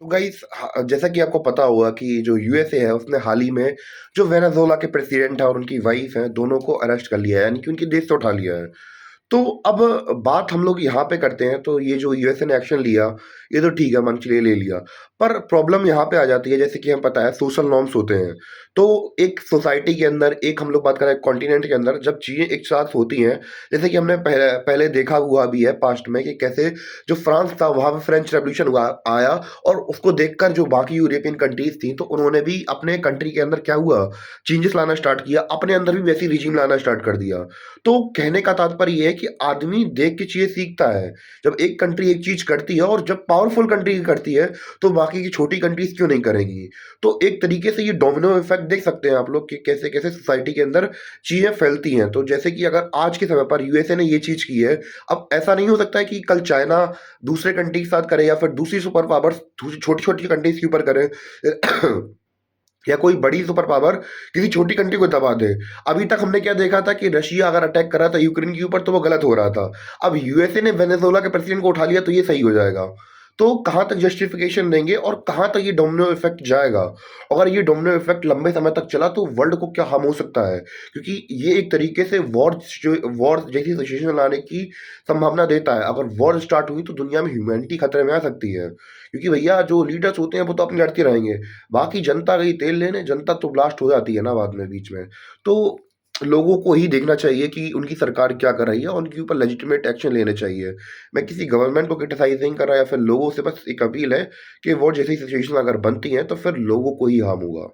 तो गाइस जैसा कि आपको पता होगा कि जो यूएसए है उसने हाल ही में जो वेनेजुएला के प्रेसिडेंट है और उनकी वाइफ है दोनों को अरेस्ट कर लिया है, यानी कि उनके देश से उठा लिया है। तो अब बात हम लोग यहाँ पे करते हैं, तो ये जो यूएसए ने एक्शन लिया, ये तो ठीक है, मान के लिए ले लिया। पर प्रॉब्लम यहाँ पे आ जाती है, जैसे कि हम पता है सोशल नॉर्म्स होते हैं। तो एक सोसाइटी के अंदर, एक हम लोग बात करें कॉन्टिनेंट के अंदर, जब चीज़ें एक साथ होती हैं, जैसे कि हमने पहले पहले देखा हुआ भी है पास्ट में कि कैसे जो फ्रांस था वहाँ पे फ्रेंच रेवोल्यूशन हुआ आया, और उसको देखकर जो बाकी यूरोपियन कंट्रीज थी तो उन्होंने भी अपने कंट्री के अंदर क्या हुआ, चेंजेस लाना स्टार्ट किया, अपने अंदर भी वैसी रिजीम लाना स्टार्ट कर दिया। तो कहने का तात्पर्य ये है कि आदमी देख के चीजें सीखता है। जब एक कंट्री एक चीज करती है और जब पावरफुल कंट्री करती है तो बाकी की छोटी कंट्रीज क्यों नहीं करेंगी। तो एक तरीके से ये डोमिनो इफेक्ट देख सकते हैं आप लोग कि कैसे कैसे सोसाइटी के अंदर चीजें फैलती हैं। तो जैसे कि अगर आज के समय पर यूएसए ने ये चीज की है, अब ऐसा नहीं हो सकता है कि कल चाइना दूसरे कंट्री के साथ करे या फिर दूसरी सुपर पावर्स छोटी छोटी कंट्रीज के ऊपर करे या कोई बड़ी सुपर पावर किसी छोटी कंट्री को दबा दे। अभी तक हमने क्या देखा था कि रशिया अगर अटैक कर रहा था यूक्रेन के ऊपर तो वो गलत हो रहा था। अब यूएसए ने वेनेजुएला के प्रेसिडेंट को उठा लिया तो ये सही हो जाएगा। तो कहाँ तक जस्टिफिकेशन देंगे और कहाँ तक ये डोमिनो इफेक्ट जाएगा। अगर ये डोमिनो इफेक्ट लंबे समय तक चला तो वर्ल्ड को क्या हार्म हो सकता है, क्योंकि ये एक तरीके से वॉर जैसी सिचुएशन लाने की संभावना देता है। अगर वॉर स्टार्ट हुई तो दुनिया में ह्यूमैनिटी खतरे में आ सकती है, क्योंकि भैया जो लीडर्स होते हैं वो तो अपने लड़ते रहेंगे, बाकी जनता गई तेल लेने, जनता तो ब्लास्ट हो जाती है ना बाद में बीच में। तो लोगों को ही देखना चाहिए कि उनकी सरकार क्या कर रही है और उनके ऊपर लेजिटिमेट एक्शन लेने चाहिए। मैं किसी गवर्नमेंट को क्रिटिसाइज नहीं कर रहा, या फिर लोगों से बस एक अपील है कि वो जैसी सिचुएशन अगर बनती है तो फिर लोगों को ही हार्म होगा।